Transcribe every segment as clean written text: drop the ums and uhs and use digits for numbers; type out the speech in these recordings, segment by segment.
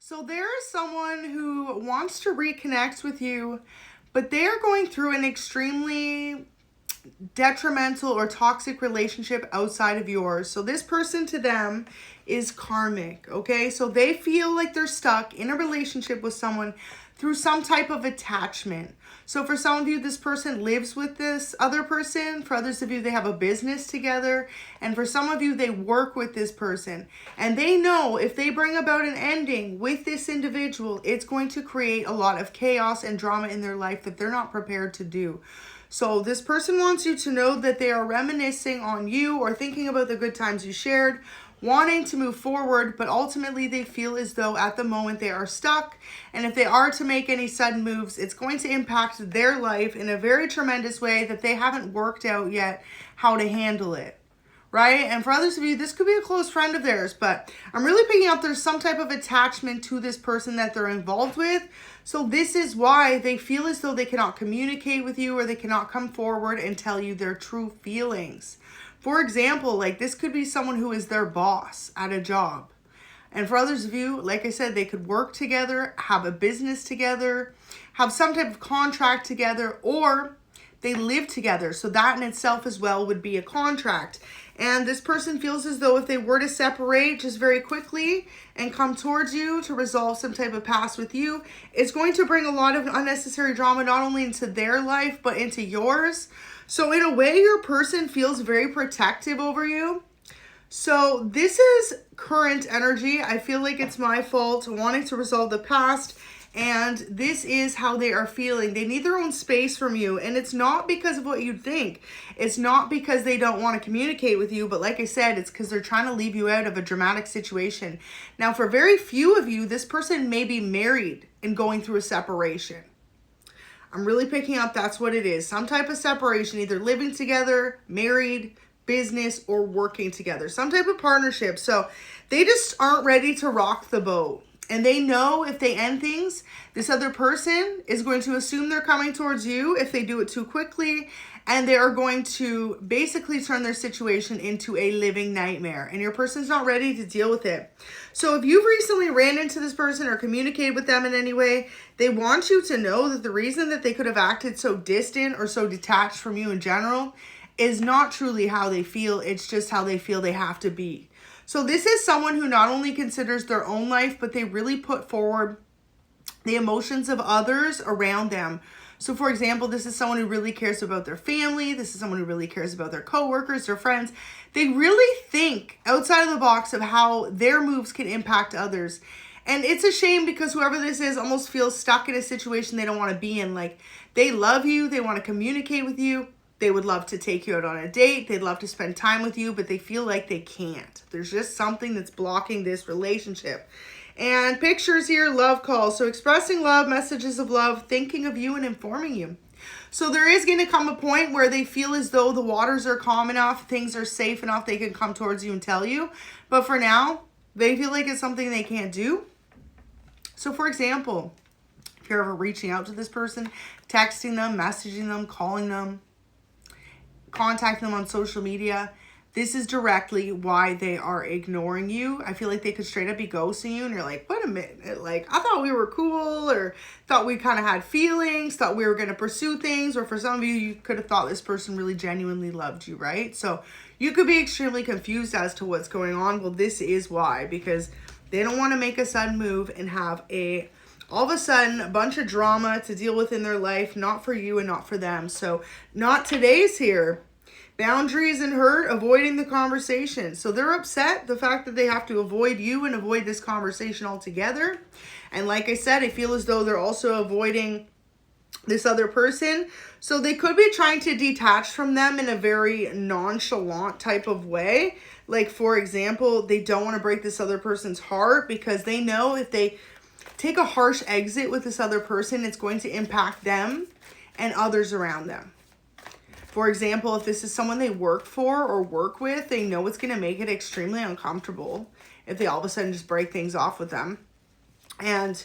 So there is someone who wants to reconnect with you, but they are going through an extremely detrimental or toxic relationship outside of yours. So this person to them is karmic, okay? So they feel like they're stuck in a relationship with someone through some type of attachment. So for some of you, this person lives with this other person. For others of you, they have a business together. And for some of you, they work with this person. And they know if they bring about an ending with this individual, it's going to create a lot of chaos and drama in their life that they're not prepared to do. So this person wants you to know that they are reminiscing on you or thinking about the good times you shared, wanting to move forward, but ultimately they feel as though at the moment they are stuck. And if they are to make any sudden moves, it's going to impact their life in a very tremendous way that they haven't worked out yet how to handle it. Right? And for others of you, this could be a close friend of theirs, but I'm really picking up there's some type of attachment to this person that they're involved with. So this is why they feel as though they cannot communicate with you or they cannot come forward and tell you their true feelings. For example, like this could be someone who is their boss at a job. And for others of you, like I said, they could work together, have a business together, have some type of contract together, or they live together. So that in itself as well would be a contract. And this person feels as though if they were to separate just very quickly and come towards you to resolve some type of past with you, it's going to bring a lot of unnecessary drama, not only into their life, but into yours. So in a way, your person feels very protective over you. So this is current energy. I feel like it's my fault wanting to resolve the past. And this is how they are feeling. They need their own space from you. And it's not because of what you think. It's not because they don't want to communicate with you. But like I said, it's because they're trying to leave you out of a dramatic situation. Now, for very few of you, this person may be married and going through a separation. I'm really picking up that's what it is. Some type of separation, either living together, married, business, or working together. Some type of partnership. So they just aren't ready to rock the boat. And they know if they end things, this other person is going to assume they're coming towards you if they do it too quickly. And they are going to basically turn their situation into a living nightmare. And your person's not ready to deal with it. So if you've recently ran into this person or communicated with them in any way, they want you to know that the reason that they could have acted so distant or so detached from you in general is not truly how they feel. It's just how they feel they have to be. So this is someone who not only considers their own life, but they really put forward the emotions of others around them. So for example, this is someone who really cares about their family. This is someone who really cares about their coworkers, their friends. They really think outside of the box of how their moves can impact others. And it's a shame because whoever this is almost feels stuck in a situation they don't want to be in. Like they love you, they want to communicate with you. They would love to take you out on a date. They'd love to spend time with you, but they feel like they can't. There's just something that's blocking this relationship. And pictures here, love calls. So expressing love, messages of love, thinking of you and informing you. So there is going to come a point where they feel as though the waters are calm enough, things are safe enough, they can come towards you and tell you. But for now, they feel like it's something they can't do. So for example, if you're ever reaching out to this person, texting them, messaging them, calling them, contact them on social media, this is directly why they are ignoring you. I feel like they could straight up be ghosting you and you're like, wait a minute, like I thought we were cool, or thought we kind of had feelings, thought we were going to pursue things, or for some of you, you could have thought this person really genuinely loved you, right? So you could be extremely confused as to what's going on. Well, this is why, because they don't want to make a sudden move and have all of a sudden a bunch of drama to deal with in their life, not for you and not for them. So not today's here. Boundaries and hurt, avoiding the conversation. So they're upset the fact that they have to avoid you and avoid this conversation altogether. And like I said, I feel as though they're also avoiding this other person. So they could be trying to detach from them in a very nonchalant type of way. Like for example, they don't want to break this other person's heart because they know if they take a harsh exit with this other person, it's going to impact them and others around them. For example, if this is someone they work for or work with, they know it's going to make it extremely uncomfortable if they all of a sudden just break things off with them. And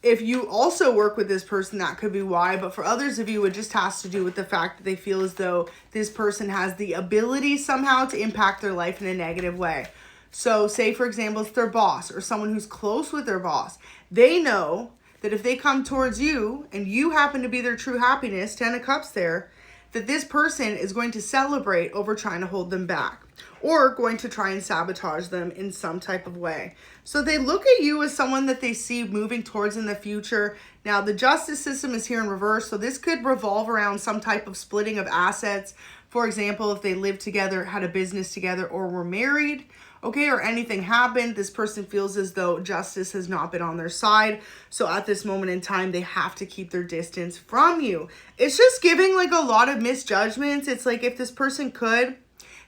if you also work with this person, that could be why. But for others of you, it just has to do with the fact that they feel as though this person has the ability somehow to impact their life in a negative way. So say, for example, it's their boss or someone who's close with their boss. They know that if they come towards you and you happen to be their true happiness, 10 of Cups there, that this person is going to celebrate over trying to hold them back or going to try and sabotage them in some type of way. So they look at you as someone that they see moving towards in the future. Now, the justice system is here in reverse, so this could revolve around some type of splitting of assets. For example, if they lived together, had a business together, or were married, okay, or anything happened, this person feels as though justice has not been on their side. So at this moment in time, they have to keep their distance from you. It's just giving like a lot of misjudgments. It's like if this person could,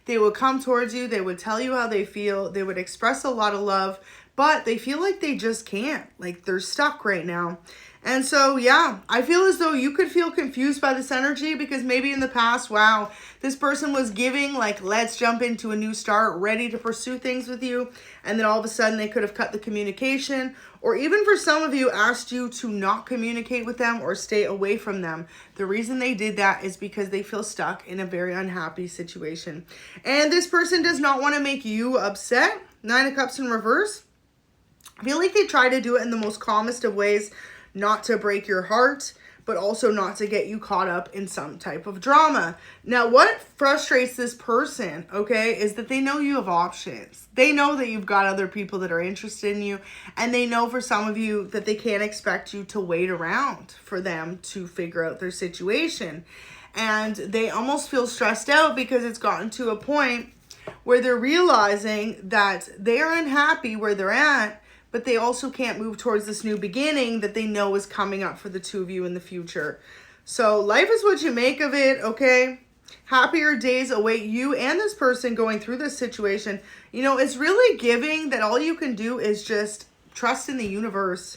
they would come towards you, they would tell you how they feel, they would express a lot of love, but they feel like they just can't. Like they're stuck right now. And so, yeah, I feel as though you could feel confused by this energy because maybe in the past, wow, this person was giving like, let's jump into a new start, ready to pursue things with you. And then all of a sudden they could have cut the communication, or even for some of you asked you to not communicate with them or stay away from them. The reason they did that is because they feel stuck in a very unhappy situation. And this person does not want to make you upset. 9 of Cups in reverse. I feel like they try to do it in the most calmest of ways, not to break your heart, but also not to get you caught up in some type of drama. Now, what frustrates this person, okay, is that they know you have options. They know that you've got other people that are interested in you, and they know for some of you that they can't expect you to wait around for them to figure out their situation. And they almost feel stressed out because it's gotten to a point where they're realizing that they are unhappy where they're at, but they also can't move towards this new beginning that they know is coming up for the two of you in the future. So life is what you make of it, okay? Happier days await you and this person going through this situation. You know, it's really giving that all you can do is just trust in the universe.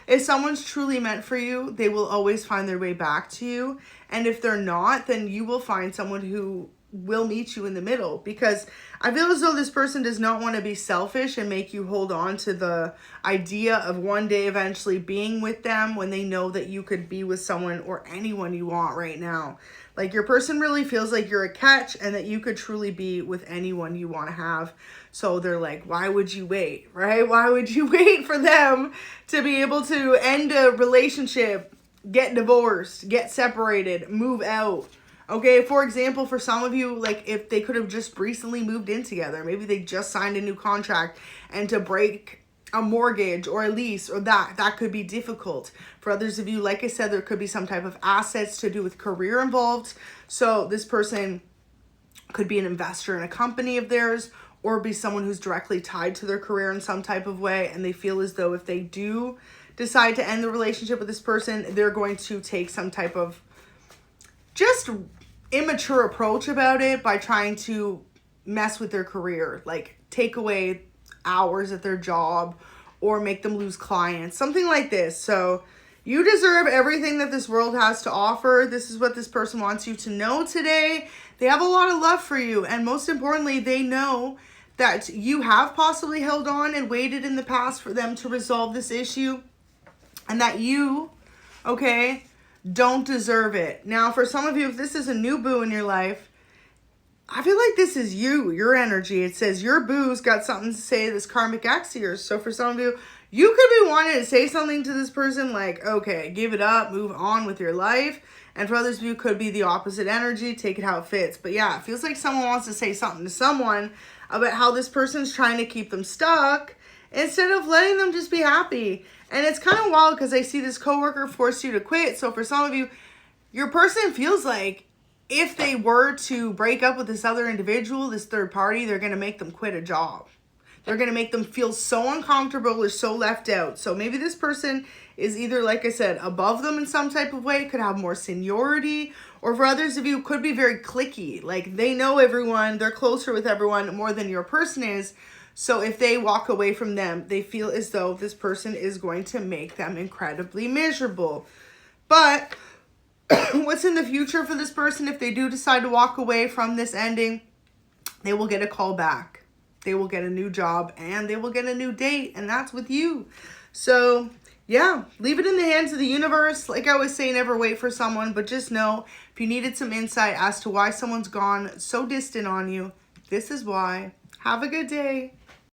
If someone's truly meant for you, they will always find their way back to you. And if they're not, then you will find someone who will meet you in the middle, because I feel as though this person does not want to be selfish and make you hold on to the idea of one day eventually being with them when they know that you could be with someone or anyone you want right now. Like your person really feels like you're a catch and that you could truly be with anyone you want to have. So they're like, why would you wait, right? Why would you wait for them to be able to end a relationship, get divorced, get separated, move out? Okay, for example, for some of you, like if they could have just recently moved in together, maybe they just signed a new contract, and to break a mortgage or a lease or that could be difficult. For others of you, like I said, there could be some type of assets to do with career involved. So this person could be an investor in a company of theirs, or be someone who's directly tied to their career in some type of way. And they feel as though if they do decide to end the relationship with this person, they're going to take some type of just immature approach about it by trying to mess with their career, like take away hours at their job or make them lose clients, something like this. So you deserve everything that this world has to offer. This is what this person wants you to know today. They have a lot of love for you, and most importantly, they know that you have possibly held on and waited in the past for them to resolve this issue, and that you, okay, don't deserve it. Now, for some of you, if this is a new boo in your life, I feel like this is you, your energy. It says your boo's got something to say to this karmic ex of yours. So for some of you, you could be wanting to say something to this person like, okay, give it up, move on with your life. And for others of you, could be the opposite energy, take it how it fits. But yeah, it feels like someone wants to say something to someone about how this person's trying to keep them stuck instead of letting them just be happy. And it's kind of wild because I see this coworker force you to quit. So for some of you, your person feels like if they were to break up with this other individual, this third party, they're going to make them quit a job. They're going to make them feel so uncomfortable or so left out. So maybe this person is either, like I said, above them in some type of way, could have more seniority, or for others of you, could be very cliquey. Like they know everyone, they're closer with everyone more than your person is. So if they walk away from them, they feel as though this person is going to make them incredibly miserable. But what's in the future for this person if they do decide to walk away from this ending? They will get a call back. They will get a new job and they will get a new date, and that's with you. So yeah, leave it in the hands of the universe. Like I always say, never wait for someone, but just know if you needed some insight as to why someone's gone so distant on you, this is why. Have a good day.